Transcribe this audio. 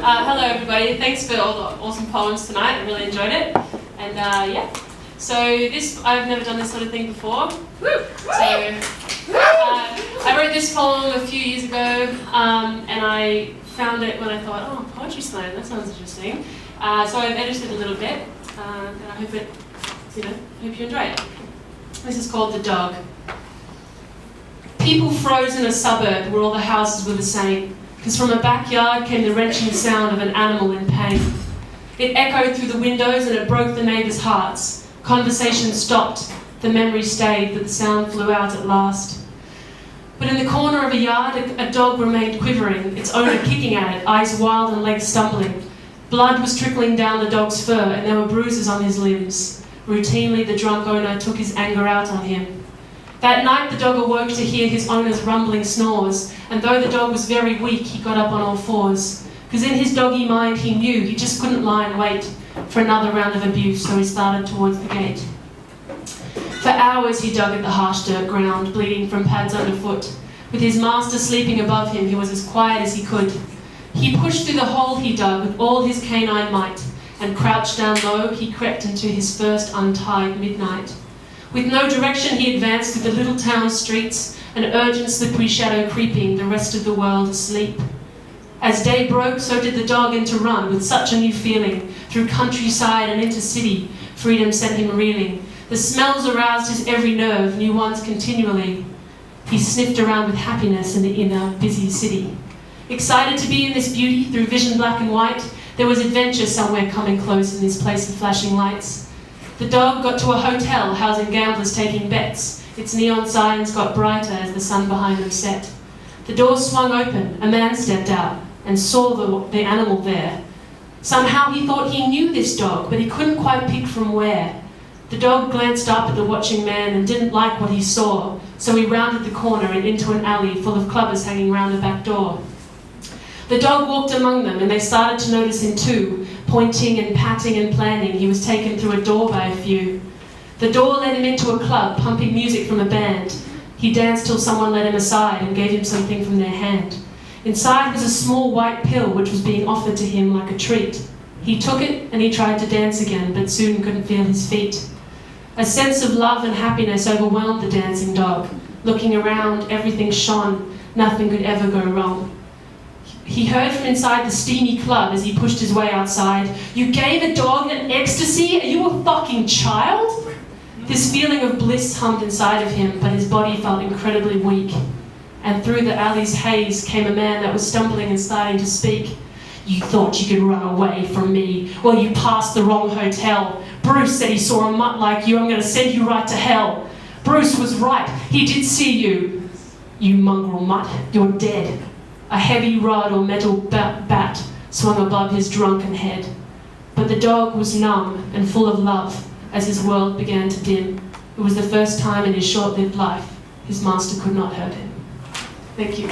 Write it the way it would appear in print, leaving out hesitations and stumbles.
Hello everybody, thanks for all the awesome poems tonight, I really enjoyed it. And yeah, so I've never done this sort of thing before. I wrote this poem a few years ago, and I found it when I thought, oh, poetry slam, that sounds interesting. So I've edited a little bit, and I hope hope you enjoy it. This is called The Dog. People froze in a suburb where all the houses were the same, because from a backyard came the wrenching sound of an animal in pain. It echoed through the windows and it broke the neighbours' hearts. Conversation stopped, the memory stayed, but the sound flew out at last. But in the corner of a yard, a dog remained quivering, its owner kicking at it, eyes wild and legs stumbling. Blood was trickling down the dog's fur and there were bruises on his limbs. Routinely, the drunk owner took his anger out on him. That night, the dog awoke to hear his owner's rumbling snores, and though the dog was very weak, he got up on all fours. Because in his doggy mind, he knew he just couldn't lie and wait for another round of abuse, so he started towards the gate. For hours, he dug at the harsh dirt ground, bleeding from pads underfoot. With his master sleeping above him, he was as quiet as he could. He pushed through the hole he dug with all his canine might, and crouched down low, he crept into his first untied midnight. With no direction, he advanced through the little town streets, an urgent slippery shadow creeping, the rest of the world asleep. As day broke, so did the dog into run, with such a new feeling. Through countryside and into city, freedom sent him reeling. The smells aroused his every nerve, new ones continually. He sniffed around with happiness in the inner, busy city. Excited to be in this beauty, through vision black and white, there was adventure somewhere coming close in this place of flashing lights. The dog got to a hotel housing gamblers taking bets. Its neon signs got brighter as the sun behind them set. The door swung open, a man stepped out and saw the animal there. Somehow he thought he knew this dog, but he couldn't quite pick from where. The dog glanced up at the watching man and didn't like what he saw, so he rounded the corner and into an alley full of clubbers hanging round the back door. The dog walked among them and they started to notice him too, pointing and patting and planning. He was taken through a door by a few. The door led him into a club, pumping music from a band. He danced till someone led him aside and gave him something from their hand. Inside was a small white pill which was being offered to him like a treat. He took it and he tried to dance again, but soon couldn't feel his feet. A sense of love and happiness overwhelmed the dancing dog. Looking around, everything shone. Nothing could ever go wrong. He heard from inside the steamy club as he pushed his way outside, "You gave a dog an ecstasy? Are you a fucking child?" This feeling of bliss hummed inside of him, but his body felt incredibly weak. And through the alley's haze came a man that was stumbling and starting to speak. "You thought you could run away from me? Well, you passed the wrong hotel. Bruce said he saw a mutt like you. I'm going to send you right to hell. Bruce was right. He did see you. You mongrel mutt, you're dead." A heavy rod or metal bat swung above his drunken head. But the dog was numb and full of love as his world began to dim. It was the first time in his short-lived life his master could not hurt him. Thank you.